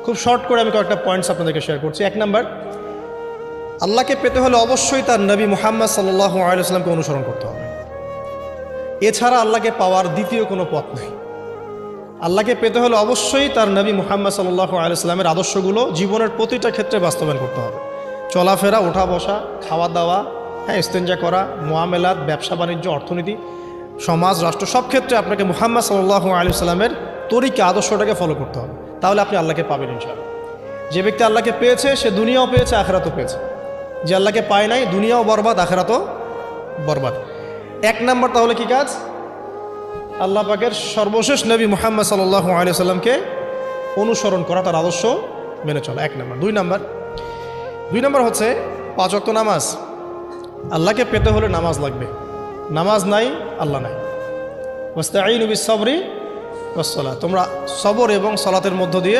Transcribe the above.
খুব শর্ট করে আমি কয়েকটা পয়েন্টস আপনাদেরকে শেয়ার করছি। এক নাম্বার, আল্লাহকে পেতে হলে অবশ্যই তার নবী মুহাম্মদ সাল্লাল্লাহু আলাইহি ওয়াসাল্লামকে অনুসরণ করতে হবে। এছাড়া আল্লাহকে পাওয়ার দ্বিতীয় কোনো পথ নেই। আল্লাহকে পেতে হলে অবশ্যই তার নবী মুহাম্মদ সাল্লাল্লাহু আলাইহি ওয়াসাল্লামের আদর্শগুলো জীবনের প্রতিটা ক্ষেত্রে বাস্তবায়ন করতে হবে। চলাফেরা, ওঠা বসা, খাওয়া দাওয়া, ইস্তেঞ্জা করা, মুআমালাত, ব্যবসা বাণিজ্য, অর্থনীতি, সমাজ, রাষ্ট্র, সব ক্ষেত্রে আপনাকে মুহাম্মদ সাল্লাল্লাহু আলাইহি ওয়াসাল্লামের তরিকা, আদর্শটাকে ফলো করতে হবে। তাহলে আপনি আল্লাহকে পাবেন ইনশাআল্লাহ। যে ব্যক্তি আল্লাহকে পেয়েছে সে দুনিয়াও পেয়েছে, আখিরাতও পেয়েছে। যে আল্লাহকে পায় নাই, দুনিয়াও বরবাদ, আখিরাতও বরবাদ। এক নাম্বার তাহলে কি কাজ? আল্লাহ পাকের সর্বশেষ নবী মুহাম্মদ সাল্লাল্লাহু আলাইহি ওয়াসাল্লামকে অনুসরণ করা, তার আদর্শ মেনে চলা, এক নাম্বার। দুই নাম্বার হচ্ছে 5 ওয়াক্ত নামাজ। আল্লাহকে পেতে হলে নামাজ লাগবে। নামাজ নাই, আল্লাহ নাই। ওয়াস্তাঈনু বিস সাবরি ওয়াস সালাত, তোমরা সবর এবং সালাতের মধ্য দিয়ে